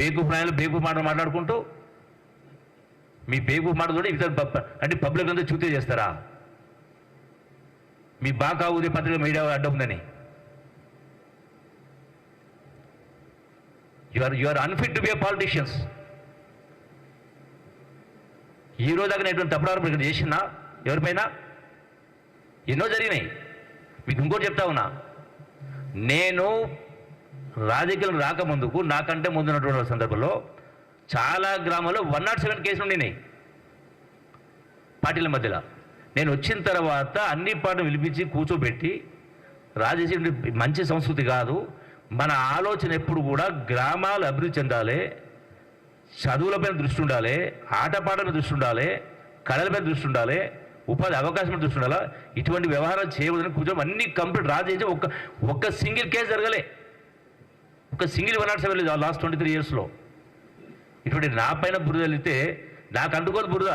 బేకు ప్రాయాలు బేకు మాట మాట్లాడుకుంటూ మీ బేకు మాట కూడా ఇతర అంటే పబ్లిక్ అంతా చూతే చేస్తారా? మీ బాగా ఉదయ పత్రిక మీడియా అడ్డం ఉందని you are unfit to be a politicians. ఈ రోజు దాకా నేను తప్పుడారు ఇక్కడ చేసినా ఎవరిపైన ఎన్నో జరిగినాయి. మీకు ఇంకోటి చెప్తా ఉన్నా, నేను రాజకీయాలు రాకముందుకు నాకంటే ముందున్నటువంటి సందర్భంలో చాలా గ్రామాల్లో 107 కేసులు ఉండినాయి పార్టీల మధ్యలో. నేను వచ్చిన తర్వాత అన్ని పార్టీలు పిలిపించి కూర్చోబెట్టి రాజకీయ మంచి సంస్కృతి కాదు, మన ఆలోచన ఎప్పుడు కూడా గ్రామాలు అభివృద్ధి చెందాలి, చదువులపైన దృష్టి ఉండాలి, ఆటపాటల మీద దృష్టి ఉండాలి, కళలపైన దృష్టి ఉండాలి, ఉపాధి అవకాశం దృష్టి ఉండాలి. ఇటువంటి వ్యవహారాలు చేయవద్దని కూర్చొని అన్ని కంప్లీట్ రాజేసి ఒక్క సింగిల్ కేసు జరగలే, ఒక సింగిల్ 107 లేదు లాస్ట్ 23 ఇయర్స్లో. ఇటువంటి నా పైన బురద వెళ్తే నాకు అంటుకోదు బురద,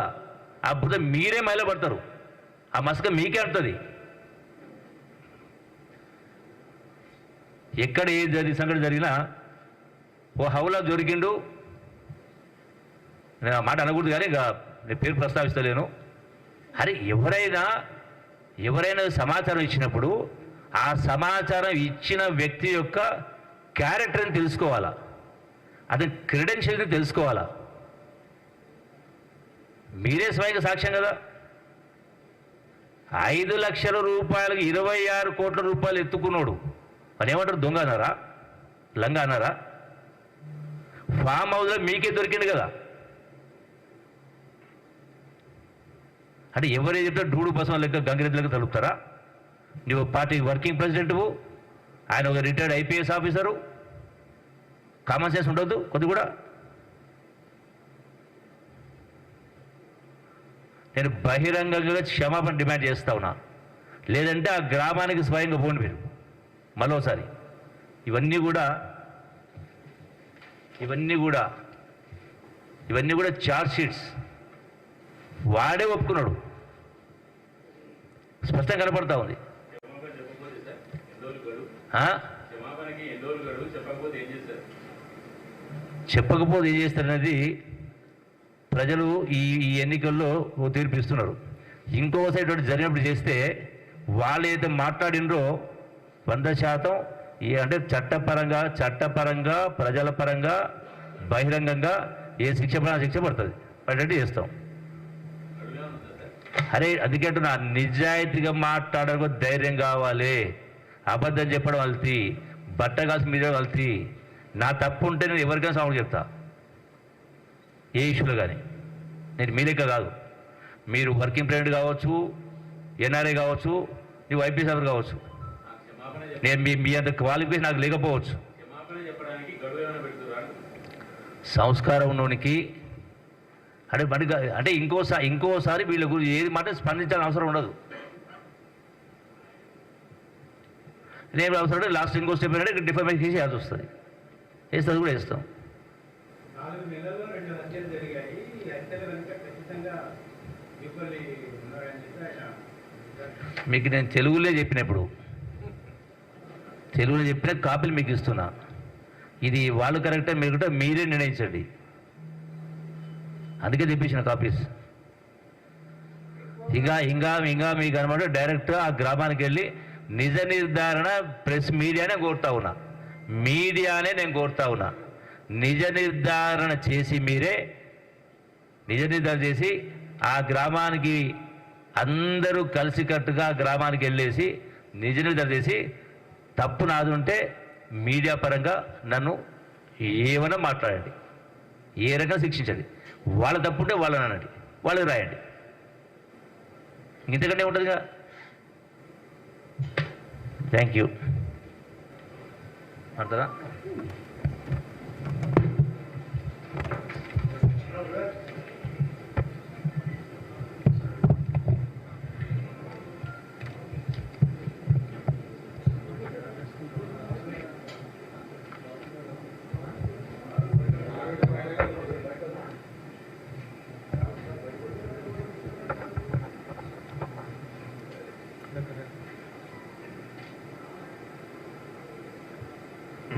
ఆ బురద మీరే మైలపడతారు, ఆ మసక మీకే అంటుంది. ఎక్కడ ఏ సంఘటన జరిగినా ఓ హౌలా దొరికిండు, నేను ఆ మాట అనకూడదు కానీ ఇక నేను పేరు ప్రస్తావిస్తలేను. అరే ఎవరైనా సమాచారం ఇచ్చినప్పుడు ఆ సమాచారం ఇచ్చిన వ్యక్తి యొక్క క్యారెక్టర్ని తెలుసుకోవాలా, అతని క్రెడెన్షియల్ని తెలుసుకోవాలా. మీరే స్వయంగా సాక్ష్యం కదా. 5 లక్షల రూపాయలకు 26 కోట్ల రూపాయలు ఎత్తుకున్నాడు అని ఏమంటారు? దొంగ అన్నారా, లంగా అన్నారా? ఫామ్ హౌస్లో మీకే దొరికింది కదా. అంటే ఎవరే చెప్తే డూడు బసం లెక్క గంగిరెద్దులకు తలుపుతారా? నువ్వు పార్టీ వర్కింగ్ ప్రెసిడెంట్వు, ఆయన ఒక retired IPS officer, common sense ఉండొద్దు కొద్ది కూడా. నేను బహిరంగంగా క్షమాపణ డిమాండ్ చేస్తా ఉన్నా, లేదంటే ఆ గ్రామానికి స్వయంగా పోండి మీరు మరోసారి. ఇవన్నీ కూడా చార్జ్ షీట్స్ వాడే ఒప్పుకున్నాడు, స్పష్టంగా కనపడతా ఉంది. చెప్పకపోతే ఏం చేస్తారనేది ప్రజలు ఈ ఎన్నికల్లో తీర్పిస్తున్నారు. ఇంకోసారి ఇటువంటి జరిగినప్పుడు చేస్తే వాళ్ళు ఏదైతే మాట్లాడినరో 100% అంటే చట్టపరంగా ప్రజల పరంగా బహిరంగంగా ఏ శిక్ష పడుతుంది పడేట్టు చేస్తాం. అరే అందుకే నా నిజాయితీగా మాట్లాడడం ధైర్యం కావాలి. అబద్ధం చెప్పడం వెళ్తీ, బట్ట కాసి మీద వెళ్తీ. నా తప్పు ఉంటే నేను ఎవరికైనా సాగు చెప్తా, ఏ ఇష్యూలో కానీ. నేను మీ లెక్క కాదు, మీరు వర్కింగ్ ప్రెసిడెంట్ కావచ్చు, ఎన్ఆర్ఐ కావచ్చు, నువ్వు ఐపీఎస్ ఆఫీసర్ కావచ్చు. నేను మీ అంత క్వాలిఫికేషన్ నాకు లేకపోవచ్చు. సంస్కారం ఉన్నోనికి అంటే ఇంకోసారి వీళ్ళ గురించి ఏది మాట స్పందించాల్సిన అవసరం ఉండదు. నేను అవసరం లాస్ట్ ఇంకో స్టెప్ ఏంటంటే డిఫర్మేషన్ చేయాల్సి వస్తుంది, వేస్తుంది కూడా వేస్తాం. మీకు నేను తెలుగులో చెప్పినప్పుడు కాపీలు మీకు ఇస్తున్నా. ఇది వాళ్ళు కరెక్టే మీరు మీరే నిర్ణయించండి, అందుకే తెప్పించిన కాపీస్. ఇంకా మీకు అనమాట డైరెక్ట్గా ఆ గ్రామానికి వెళ్ళి నిజ నిర్ధారణ ప్రెస్ మీడియానే కోరుతా ఉన్నా. నిజ నిర్ధారణ చేసి మీరే చేసి ఆ గ్రామానికి అందరూ కలిసికట్టుగా గ్రామానికి వెళ్ళేసి నిజ నిర్ధారణ చేసి తప్పు నాది ఉంటే మీడియా పరంగా నన్ను ఏమైనా మాట్లాడండి, ఏ రకంగా శిక్షించండి. వాళ్ళ తప్పు ఉంటే వాళ్ళని అనండి, వాళ్ళకి రాయండి, ఇంతకంటే ఉంటుందిగా. థ్యాంక్ యూ అంటారా?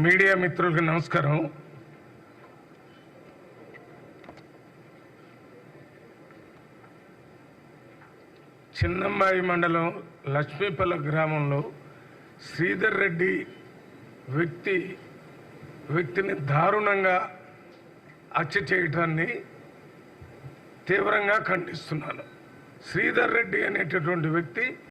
మీడియా మిత్రులకు నమస్కారం. చిన్నంబాయి మండలం లక్ష్మీపల్ల గ్రామంలో శ్రీధర్ రెడ్డి వ్యక్తిని దారుణంగా హత్య చేయటాన్ని తీవ్రంగా ఖండిస్తున్నాను. శ్రీధర్ రెడ్డి అనేటటువంటి వ్యక్తి